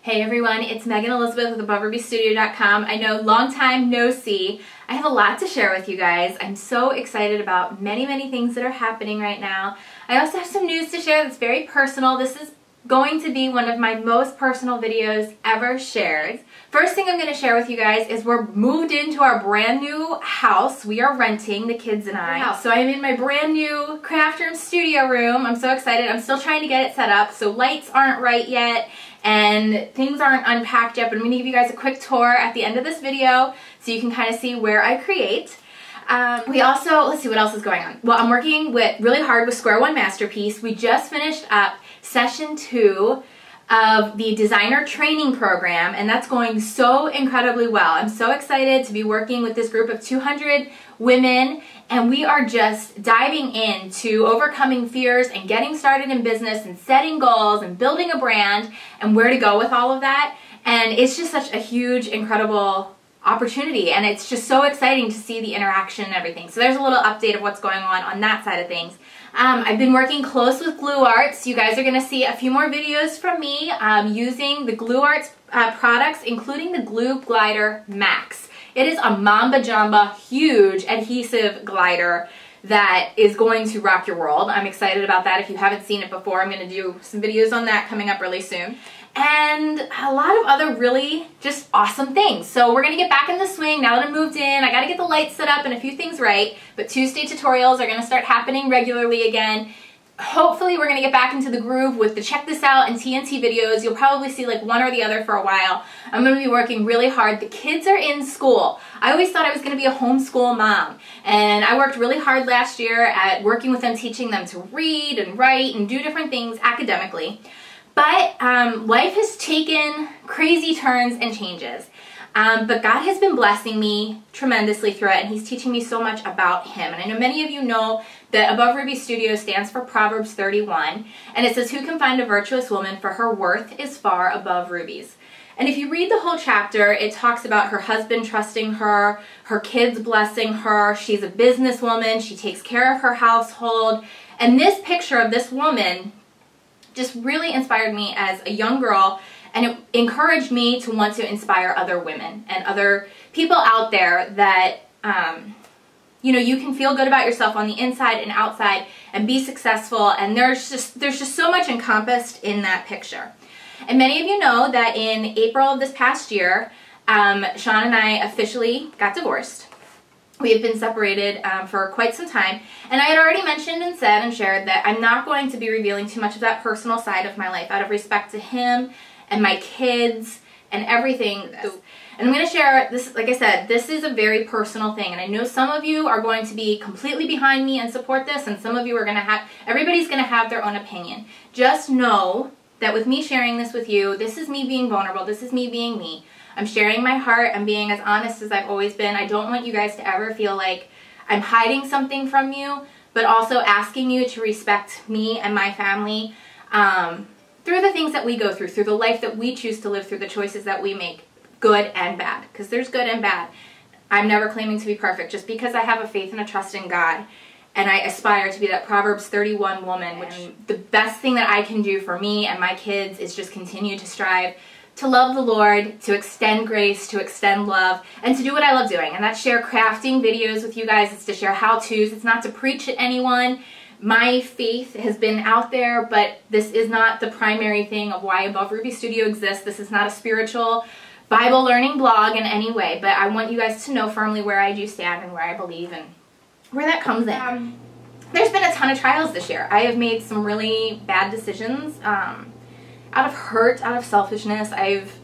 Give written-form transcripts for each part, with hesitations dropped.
Hey everyone, it's Megan Elizabeth with AboveRubyStudio.com. I know, long time no see. I have a lot to share with you guys. I'm so excited about many things that are happening right now. I also have some news to share that's very personal. This is going to be one of my most personal videos ever shared. First thing I'm going to share with you guys is we're moved into our brand new house. We are renting, the kids and I. So I am in my brand new craft room studio room. I'm so excited. I'm still trying to get it set up, so lights aren't right yet and things aren't unpacked yet, but I'm going to give you guys a quick tour at the end of this video so you can kind of see where I create. We also, let's see what else is going on. Well, I'm working really hard with Square One Masterpiece. We just finished up session 2 of the designer training program, and that's going so incredibly well. I'm so excited to be working with this group of 200 women, and we are just diving into overcoming fears and getting started in business and setting goals and building a brand and where to go with all of that. And it's just such a huge, incredible opportunity, and it's just so exciting to see the interaction and everything. So there's a little update of what's going on that side of things. I've been working close with Glue Arts. You guys are going to see a few more videos from me using the Glue Arts products, including the Glue Glider Max. It is a Mamba Jamba huge adhesive glider that is going to rock your world. I'm excited about that. If you haven't seen it before, I'm going to do some videos on that coming up really soon. And a lot of other really just awesome things. So we're going to get back in the swing now that I moved in. I got to get the lights set up and a few things right, but Tuesday tutorials are going to start happening regularly again. Hopefully we're going to get back into the groove with the Check This Out and TNT videos. You'll probably see like one or the other for a while. I'm going to be working really hard. The kids are in school. I always thought I was going to be a homeschool mom, and I worked really hard last year at working with them, teaching them to read and write and do different things academically. But life has taken crazy turns and changes. But God has been blessing me tremendously through it, and He's teaching me so much about Him. And I know many of you know that Above Ruby Studio stands for Proverbs 31, and it says, "Who can find a virtuous woman, for her worth is far above rubies." And if you read the whole chapter, it talks about her husband trusting her, her kids blessing her, she's a businesswoman, she takes care of her household. And this picture of this woman just really inspired me as a young girl, and it encouraged me to want to inspire other women and other people out there that, you know, you can feel good about yourself on the inside and outside and be successful, and there's just so much encompassed in that picture. And many of you know that in April of this past year, Sean and I officially got divorced. We have been separated for quite some time, and I had already mentioned and said and shared that I'm not going to be revealing too much of that personal side of my life out of respect to him and my kids and everything. And I'm going to share this, like I said, this is a very personal thing, and I know some of you are going to be completely behind me and support this, and some of you are going to have, everybody's going to have their own opinion. Just know that with me sharing this with you, this is me being vulnerable, this is me being me. I'm sharing my heart, I'm being as honest as I've always been. I don't want you guys to ever feel like I'm hiding something from you, but also asking you to respect me and my family through the things that we go through the life that we choose to live, through the choices that we make, good and bad, because there's good and bad. I'm never claiming to be perfect, just because I have a faith and a trust in God, and I aspire to be that Proverbs 31 woman, which the best thing that I can do for me and my kids is just continue to strive to love the Lord, to extend grace, to extend love, and to do what I love doing. And that's share crafting videos with you guys. It's to share how-tos. It's not to preach at anyone. My faith has been out there, but this is not the primary thing of why Above Ruby Studio exists. This is not a spiritual Bible learning blog in any way, but I want you guys to know firmly where I do stand and where I believe and where that comes in. There's been a ton of trials this year. I have made some really bad decisions. Out of hurt, out of selfishness. I've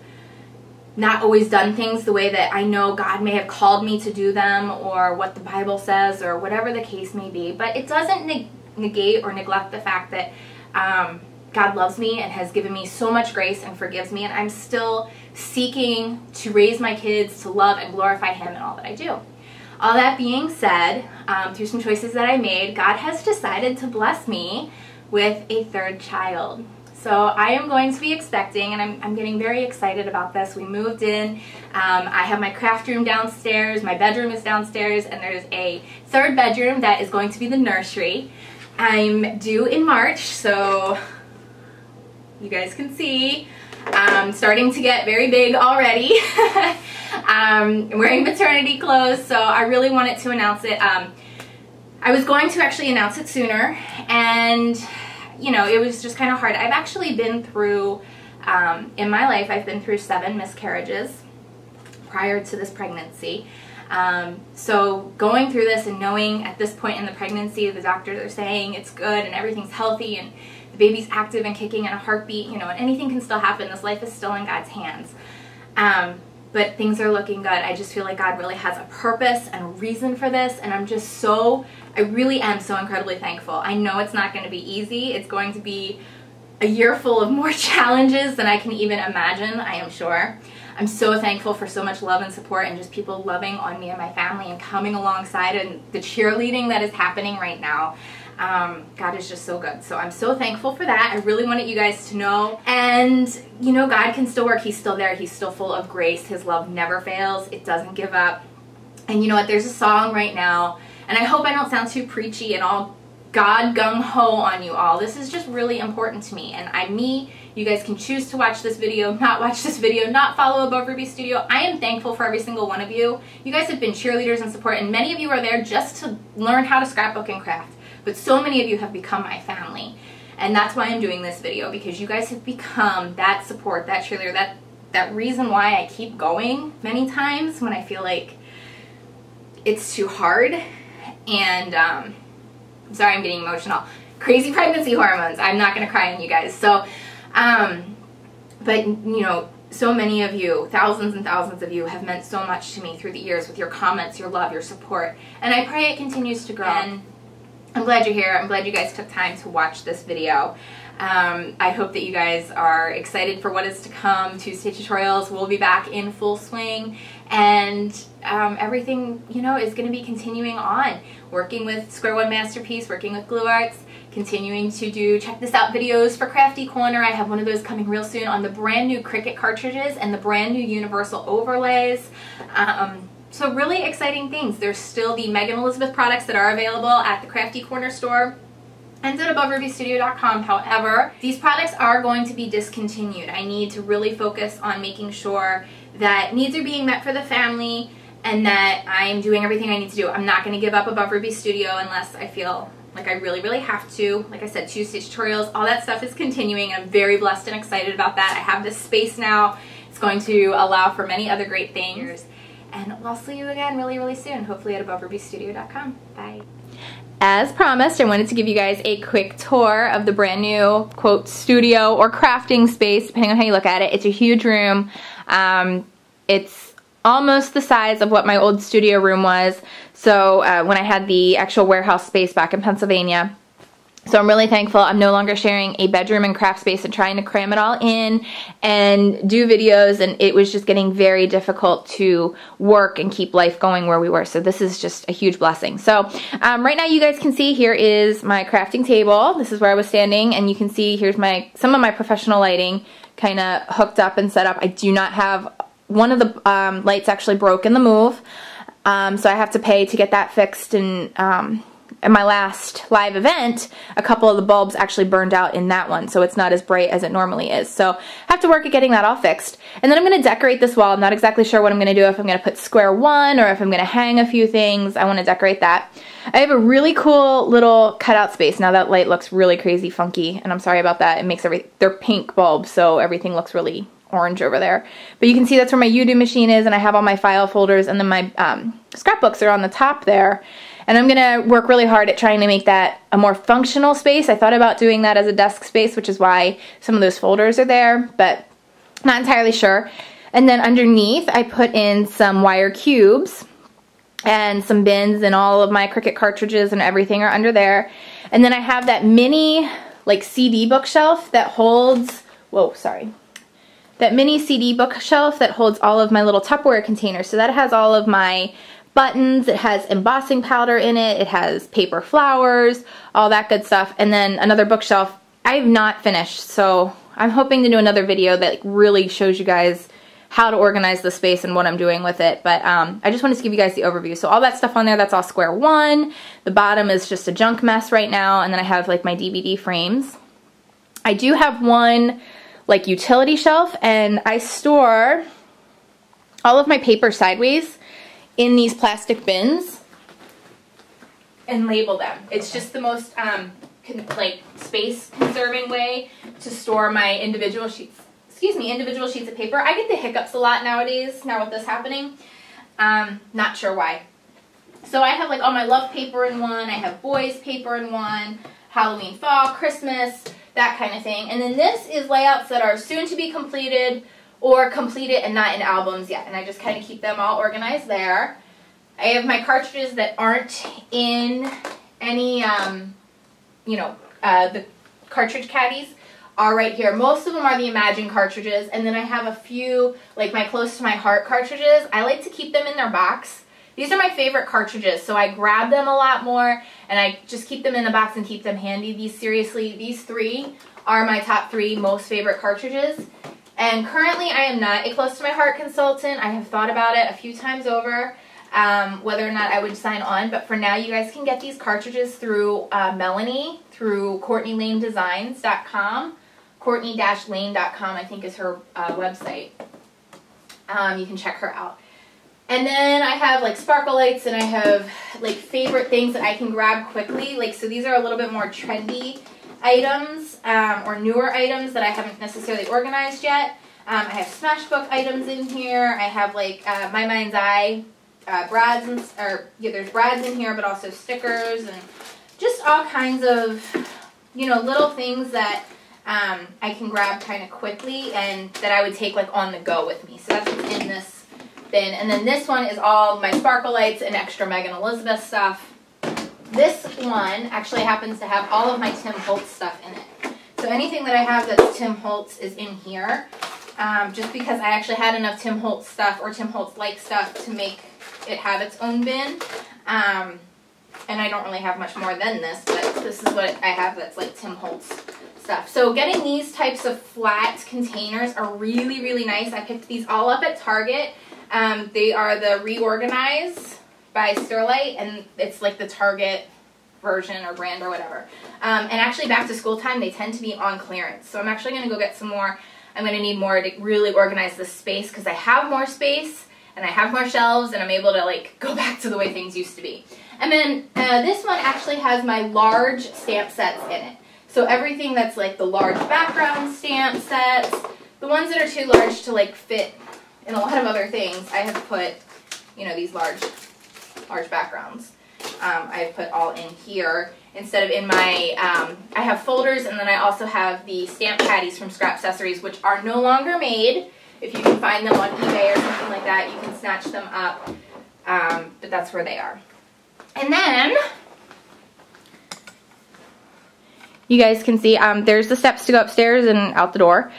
not always done things the way that I know God may have called me to do them, or what the Bible says, or whatever the case may be. But it doesn't negate or neglect the fact that God loves me and has given me so much grace and forgives me, and I'm still seeking to raise my kids to love and glorify Him in all that I do. All that being said, through some choices that I made, God has decided to bless me with a third child. So I am going to be expecting, and I'm getting very excited about this. We moved in. I have my craft room downstairs. My bedroom is downstairs, and there's a third bedroom that is going to be the nursery. I'm due in March, so you guys can see, starting to get very big already. I'm wearing maternity clothes, so I really wanted to announce it. I was going to actually announce it sooner, and you know, it was just kind of hard. I've actually been through, in my life, I've been through 7 miscarriages prior to this pregnancy. So going through this and knowing at this point in the pregnancy, the doctors are saying it's good and everything's healthy and the baby's active and kicking in a heartbeat, you know, and anything can still happen. This life is still in God's hands. But things are looking good. I just feel like God really has a purpose and a reason for this, and I'm just so, I really am so incredibly thankful. I know it's not going to be easy. It's going to be a year full of more challenges than I can even imagine, I am sure. I'm so thankful for so much love and support and just people loving on me and my family and coming alongside, and the cheerleading that is happening right now. God is just so good. So I'm so thankful for that. I really wanted you guys to know. And, you know, God can still work. He's still there. He's still full of grace. His love never fails. It doesn't give up. And you know what? There's a song right now, and I hope I don't sound too preachy and all God gung-ho on you all. This is just really important to me. And you guys can choose to watch this video, not watch this video, not follow Above Ruby Studio. I am thankful for every single one of you. You guys have been cheerleaders and support, and many of you are there just to learn how to scrapbook and craft. But so many of you have become my family. And that's why I'm doing this video, because you guys have become that support, that cheerleader, that reason why I keep going many times when I feel like it's too hard. And I'm sorry, I'm getting emotional. Crazy pregnancy hormones. I'm not going to cry on you guys. So, but you know, so many of you, thousands and thousands of you, have meant so much to me through the years with your comments, your love, your support. And I pray it continues to grow. And I'm glad you're here. I'm glad you guys took time to watch this video. I hope that you guys are excited for what is to come. Tuesday tutorials will be back in full swing, and everything, you know, is going to be continuing on. Working with Square One Masterpiece, working with Glue Arts, continuing to do check this out videos for Crafty Corner. I have one of those coming real soon on the brand new Cricut cartridges and the brand new universal overlays. So really exciting things. There's still the Megan Elizabeth products that are available at the Crafty Corner store and at AboveRubyStudio.com. However, these products are going to be discontinued. I need to really focus on making sure that needs are being met for the family and that I'm doing everything I need to do. I'm not going to give up Above Ruby Studio unless I feel like I really, really have to. Like I said, Tuesday tutorials, all that stuff is continuing. I'm very blessed and excited about that. I have this space now. It's going to allow for many other great things. And I'll see you again really, really soon, hopefully at AboveRubyStudio.com. Bye. As promised, I wanted to give you guys a quick tour of the brand new, quote, studio or crafting space, depending on how you look at it. It's a huge room. It's almost the size of what my old studio room was. So when I had the actual warehouse space back in Pennsylvania. So I'm really thankful. I'm no longer sharing a bedroom and craft space and trying to cram it all in and do videos, and it was just getting very difficult to work and keep life going where we were. So this is just a huge blessing. So right now you guys can see here is my crafting table. This is where I was standing, and you can see here's some of my professional lighting kind of hooked up and set up. I do not have, one of the lights actually broke in the move, so I have to pay to get that fixed. And at my last live event, a couple of the bulbs actually burned out in that one, so it's not as bright as it normally is. So I have to work at getting that all fixed. And then I'm going to decorate this wall. I'm not exactly sure what I'm going to do, if I'm going to put Square One or if I'm going to hang a few things. I want to decorate that. I have a really cool little cutout space. Now that light looks really crazy funky, and I'm sorry about that. It makes they're pink bulbs, so everything looks really orange over there. But you can see that's where my UDO machine is, and I have all my file folders, and then my scrapbooks are on the top there. And I'm going to work really hard at trying to make that a more functional space. I thought about doing that as a desk space, which is why some of those folders are there, but not entirely sure. And then underneath, I put in some wire cubes and some bins, and all of my Cricut cartridges and everything are under there. And then I have that mini, like, CD bookshelf that holds, that mini CD bookshelf that holds all of my little Tupperware containers. So that has all of my buttons, it has embossing powder in it, it has paper flowers, all that good stuff. And then another bookshelf I have not finished, so I'm hoping to do another video that really shows you guys how to organize the space and what I'm doing with it. But I just wanted to give you guys the overview. So all that stuff on there, that's all Square One. The bottom is just a junk mess right now, and then I have like my DVD frames. I do have one like utility shelf, and I store all of my paper sideways in these plastic bins and label them. It's just the most like space conserving way to store my individual sheets of paper. I get the hiccups a lot nowadays, now with this happening. Not sure why. So I have like all my love paper in one, I have boys paper in one, Halloween, fall, Christmas, that kind of thing. And then this is layouts that are soon to be completed or completed and not in albums yet. And I just kind of keep them all organized there. I have my cartridges that aren't in any, the cartridge caddies are right here. Most of them are the Imagine cartridges, and then I have a few, like my Close to My Heart cartridges. I like to keep them in their box. These are my favorite cartridges, so I grab them a lot more, and I just keep them in the box and keep them handy. These three are my top 3 most favorite cartridges. And currently I am not a Close to My Heart consultant. I have thought about it a few times over, whether or not I would sign on, but for now you guys can get these cartridges through Melanie, through CourtneyLaneDesigns.com. Courtney-Lane.com, I think, is her website. You can check her out. And then I have like sparkle lights, and I have like favorite things that I can grab quickly. Like, so these are a little bit more trendy items or newer items that I haven't necessarily organized yet. I have Smashbook items in here. I have like My Mind's Eye brads, there's brads in here, but also stickers and just all kinds of, little things that I can grab kind of quickly and that I would take like on the go with me. So that's what's in this bin. And then this one is all my sparkle lights and extra Megan Elizabeth stuff. This one actually happens to have all of my Tim Holtz stuff in it. So anything that I have that's Tim Holtz is in here, just because I actually had enough Tim Holtz stuff or Tim Holtz-like stuff to make it have its own bin. And I don't really have much more than this, but this is what I have that's like Tim Holtz stuff. So getting these types of flat containers are really, really nice. I picked these all up at Target. They are the Reorganize by Sterlite, and it's like the Target version or brand or whatever. And actually back to school time, they tend to be on clearance. So I'm actually going to go get some more. I'm going to need more to really organize this space because I have more space and I have more shelves, and I'm able to like go back to the way things used to be. And then this one actually has my large stamp sets in it. So everything that's like the large background stamp sets, the ones that are too large to like fit in a lot of other things, I have put, these large backgrounds. I've put all in here instead of in my, I have folders, and then I also have the stamp caddies from Scrap Accessories, which are no longer made. If you can find them on eBay or something like that, you can snatch them up, but that's where they are. And then, you guys can see, there's the steps to go upstairs and out the door.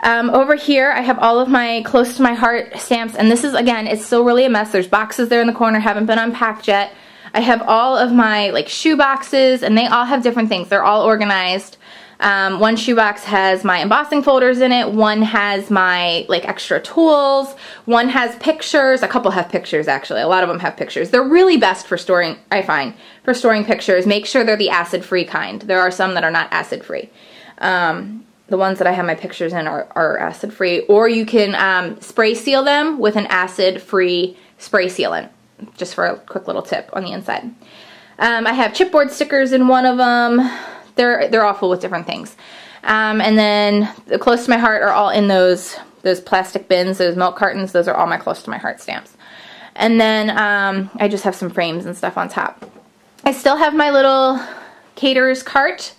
Over here, I have all of my Close to My Heart stamps, and this is, again, it's still really a mess. There's boxes there in the corner, haven't been unpacked yet. I have all of my, like, shoe boxes, and they all have different things. They're all organized. One shoebox has my embossing folders in it, one has my like extra tools, one has pictures, a couple have pictures actually, a lot of them have pictures. They're really best for storing, I find, for storing pictures. Make sure they're the acid-free kind. There are some that are not acid-free. The ones that I have my pictures in are acid-free, or you can spray seal them with an acid-free spray sealant, just for a quick little tip on the inside. I have chipboard stickers in one of them. They're all full with different things. And then the Close to My Heart are all in those plastic bins, those milk cartons. Those are all my Close to My Heart stamps. And then I just have some frames and stuff on top. I still have my little Caterers cart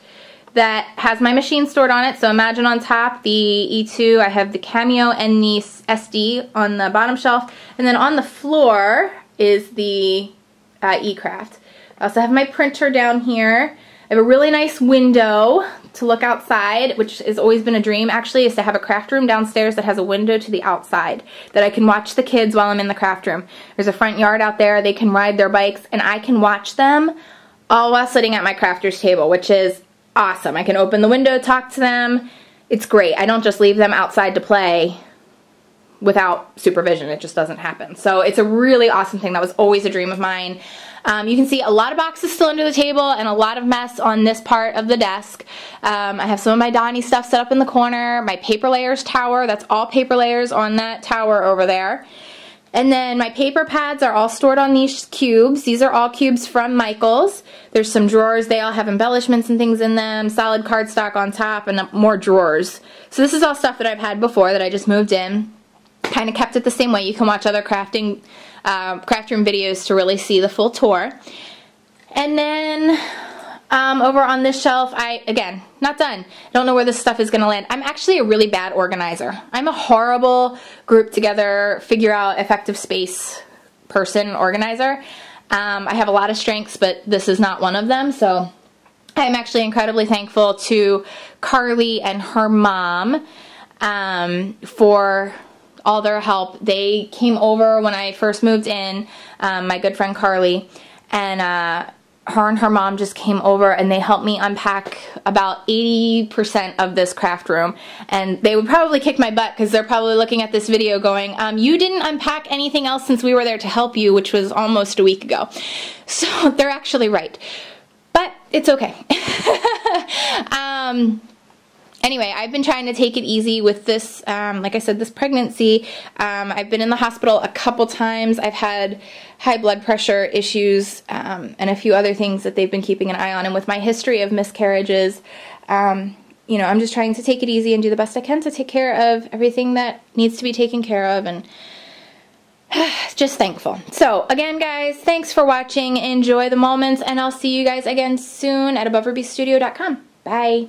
that has my machine stored on it. So Imagine on top, the E2, I have the Cameo and the SD on the bottom shelf. And then on the floor is the eCraft. I also have my printer down here. I have a really nice window to look outside, which has always been a dream actually, is to have a craft room downstairs that has a window to the outside that I can watch the kids while I'm in the craft room. There's a front yard out there, they can ride their bikes, and I can watch them all while sitting at my crafter's table, which is awesome. I can open the window, talk to them. It's great. I don't just leave them outside to play without supervision. It just doesn't happen. So it's a really awesome thing. That was always a dream of mine. You can see a lot of boxes still under the table and a lot of mess on this part of the desk. I have some of my Donnie stuff set up in the corner, my paper layers tower, that's all paper layers on that tower over there. And then my paper pads are all stored on these cubes. These are all cubes from Michaels. There's some drawers, they all have embellishments and things in them, solid cardstock on top, and more drawers. So this is all stuff that I've had before that I just moved in. Kind of kept it the same way. You can watch other craft room videos to really see the full tour. And then over on this shelf, again, not done. I don't know where this stuff is going to land. I'm actually a really bad organizer. I'm a horrible group together, figure out effective space person organizer. I have a lot of strengths, but this is not one of them. So I'm actually incredibly thankful to Carly and her mom for all their help. They came over when I first moved in, my good friend Carly, and her and her mom just came over and they helped me unpack about 80% of this craft room. And they would probably kick my butt because they're probably looking at this video going, you didn't unpack anything else since we were there to help you, which was almost a week ago. So they're actually right. But it's okay. Anyway, I've been trying to take it easy with this, like I said, this pregnancy. I've been in the hospital a couple times. I've had high blood pressure issues and a few other things that they've been keeping an eye on. And with my history of miscarriages, you know, I'm just trying to take it easy and do the best I can to take care of everything that needs to be taken care of, and just thankful. So again, guys, thanks for watching. Enjoy the moments, and I'll see you guys again soon at AboveRubyStudio.com. Bye.